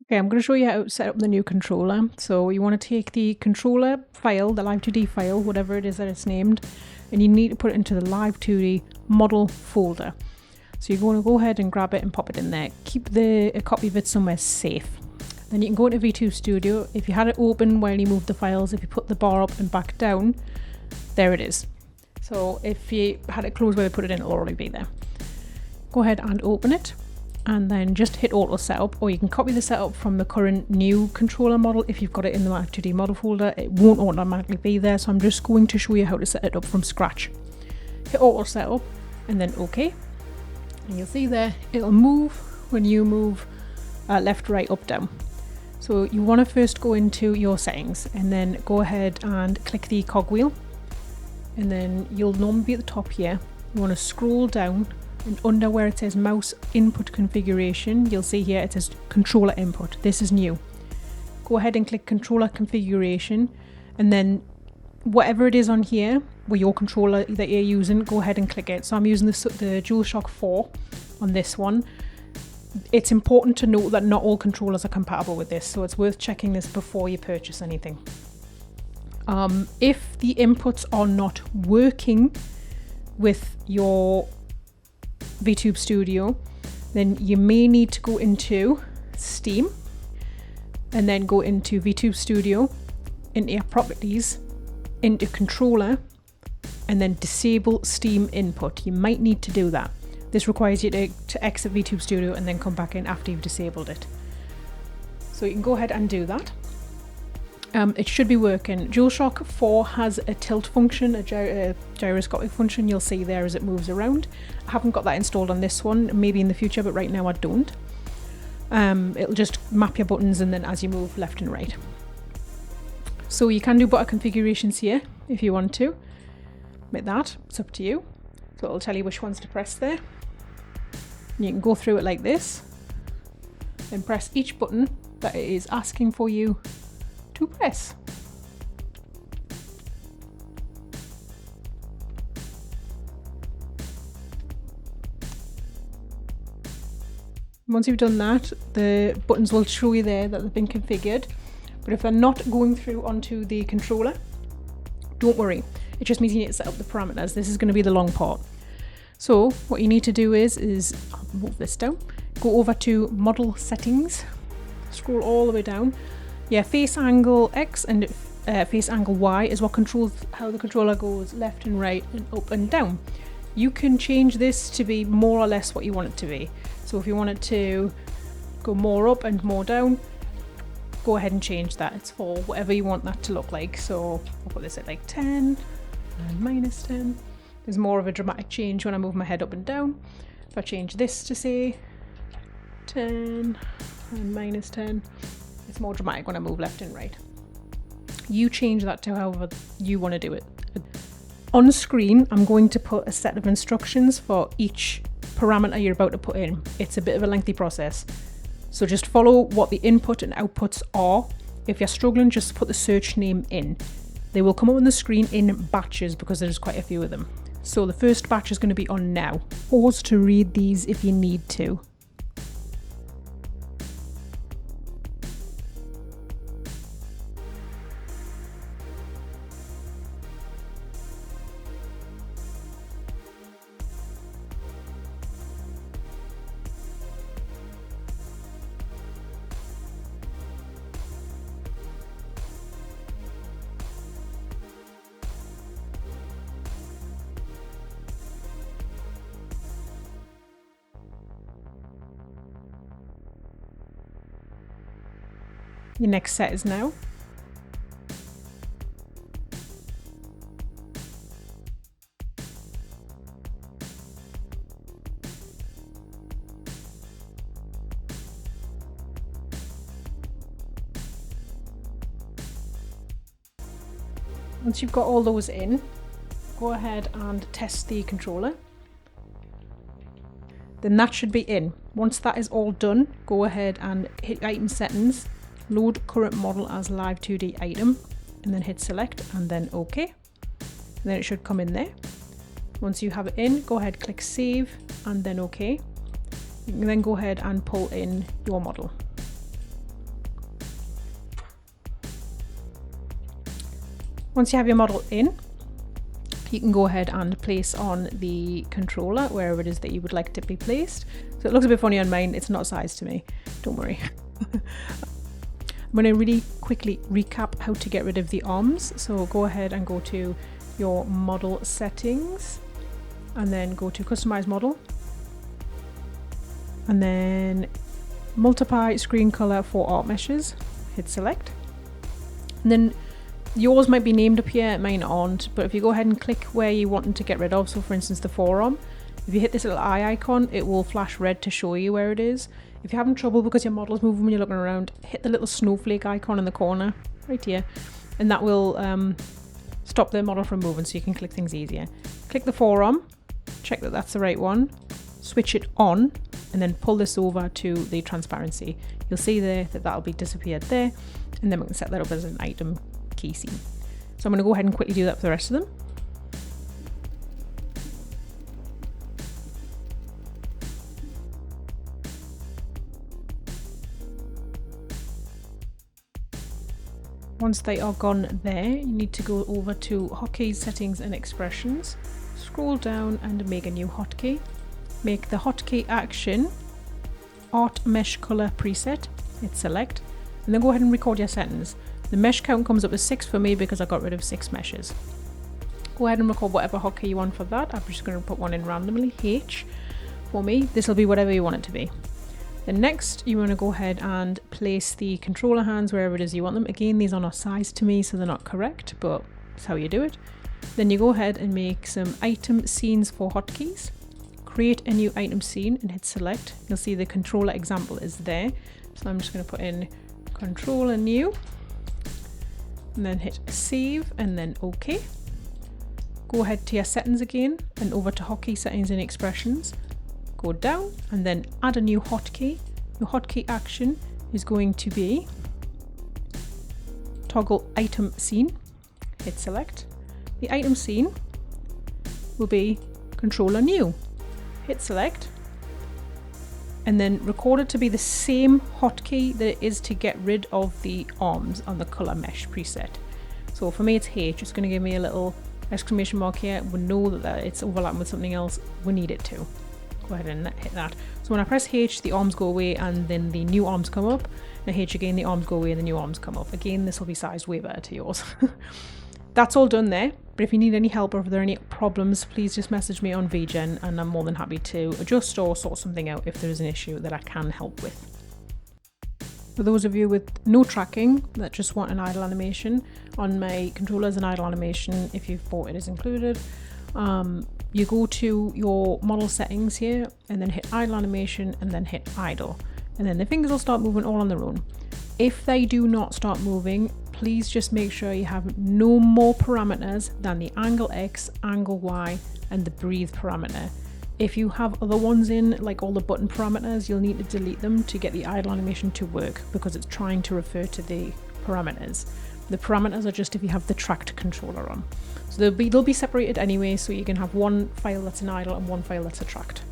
Okay, I'm going to show you how to set up the new controller. So you want to take the controller file, the Live2D file, whatever it is that it's named, and you need to put it into the Live2D model folder. So you're going to go ahead and grab it and pop it in there. Keep a copy of it somewhere safe. Then you can go into VTubeStudio. If you had it open while you moved the files, if you put the bar up and back down, there it is. So if you had it closed where you put it in, it'll already be there. Go ahead and open it, and then just hit auto setup, or you can copy the setup from the current new controller model. If you've got it in the Live2D model folder, it won't automatically be there, so I'm just going to show you how to set it up from scratch. Hit auto setup and then OK, and you'll see there it'll move when you move left, right, up, down. So you want to first go into your settings and then go ahead and click the cogwheel, and then you'll normally be at the top here. You want to scroll down, and under where it says mouse input configuration, you'll see here it says controller input. This is new. Go ahead and click controller configuration, and then whatever it is on here with your controller that you're using, go ahead and click it. So I'm using the DualShock 4 on this one. It's important to note that not all controllers are compatible with this, so it's worth checking this before you purchase anything. If the inputs are not working with your VTubeStudio, then you may need to go into Steam and then go into VTubeStudio, into your properties, into controller, and then disable Steam input. You might need to do that. This requires you to exit VTubeStudio and then come back in after you've disabled it. So you can go ahead and do that. It should be working. DualShock 4 has a tilt function, a gyroscopic function you'll see there as it moves around. I haven't got that installed on this one, maybe in the future, but right now I don't. It'll just map your buttons and then as you move left and right. So you can do button configurations here if you want to. Like that, it's up to you. So it'll tell you which ones to press there. And you can go through it like this, then press each button that it is asking for you to press. Once you've done that, the buttons will show you there that they've been configured. But if they're not going through onto the controller, don't worry. It just means you need to set up the parameters. This is going to be the long part. So what you need to do is I'll move this down, go over to model settings, scroll all the way down. Yeah, face angle X and face angle Y is what controls how the controller goes left and right and up and down. You can change this to be more or less what you want it to be. So if you want it to go more up and more down, go ahead and change that. It's for whatever you want that to look like. So I'll put this at like 10 and minus 10. There's more of a dramatic change when I move my head up and down. If I change this to say 10 and minus 10, it's more dramatic when I move left and right. You change that to however you want to do it. On screen, I'm going to put a set of instructions for each parameter you're about to put in. It's a bit of a lengthy process. So just follow what the input and outputs are. If you're struggling, just put the search name in. They will come up on the screen in batches because there's quite a few of them. So the first batch is going to be on now. Pause to read these if you need to. Your next set is now. Once you've got all those in, go ahead and test the controller. Then that should be in. Once that is all done, go ahead and hit item settings, load current model as Live2D item, and then hit select and then OK. And then it should come in there. Once you have it in, go ahead, click save and then OK. You can then go ahead and pull in your model. Once you have your model in, you can go ahead and place on the controller wherever it is that you would like it to be placed. So it looks a bit funny on mine, it's not sized to me, don't worry. I'm going to really quickly recap how to get rid of the arms. So go ahead and go to your model settings and then go to customize model and then multiply screen color for art meshes, hit select, and then yours might be named up here, mine aren't, but if you go ahead and click where you want them to get rid of, so for instance the forearm, if you hit this little eye icon, it will flash red to show you where it is. If you're having trouble because your model's moving when you're looking around, hit the little snowflake icon in the corner, right here, and that will stop the model from moving so you can click things easier. Click the forearm, check that that's the right one, switch it on, and then pull this over to the transparency. You'll see there that that'll be disappeared there, and then we can set that up as an item key scene. So I'm going to go ahead and quickly do that for the rest of them. Once they are gone there, you need to go over to Hotkeys, Settings and Expressions, scroll down and make a new hotkey. Make the hotkey action Art Mesh Color Preset, hit select, and then go ahead and record your settings. The mesh count comes up as 6 for me because I got rid of 6 meshes. Go ahead and record whatever hotkey you want for that. I'm just going to put one in randomly, H for me. This will be whatever you want it to be. Then next, you want to go ahead and place the controller hands wherever it is you want them. Again, these are not sized to me, so they're not correct, but that's how you do it. Then you go ahead and make some item scenes for hotkeys. Create a new item scene and hit select. You'll see the controller example is there. So I'm just going to put in controller new and then hit save and then OK. Go ahead to your settings again and over to hotkey settings and expressions. Go down and then add a new hotkey. Your hotkey action is going to be toggle item scene. Hit select. The item scene will be controller new. Hit select. And then record it to be the same hotkey that it is to get rid of the arms on the color mesh preset. So for me it's H. It's going to give me a little exclamation mark here. We know that it's overlapping with something else. We need it to. Go ahead and hit that. So when I press H, the arms go away and then the new arms come up. Now H again, the arms go away and the new arms come up. Again, this will be sized way better to yours. That's all done there. But if you need any help or if there are any problems, please just message me on VGen and I'm more than happy to adjust or sort something out if there is an issue that I can help with. For those of you with no tracking that just want an idle animation, on my controllers, an idle animation, if you've bought it, is included. You go to your model settings here and then hit idle animation and then hit idle. And then the fingers will start moving all on their own. If they do not start moving, please just make sure you have no more parameters than the angle X, angle Y, and the breathe parameter. If you have other ones in, like all the button parameters, you'll need to delete them to get the idle animation to work because it's trying to refer to the parameters. The parameters are just if you have the tracked controller on. So they'll be separated anyway, so you can have one file that's an idle and one file that's a tracked.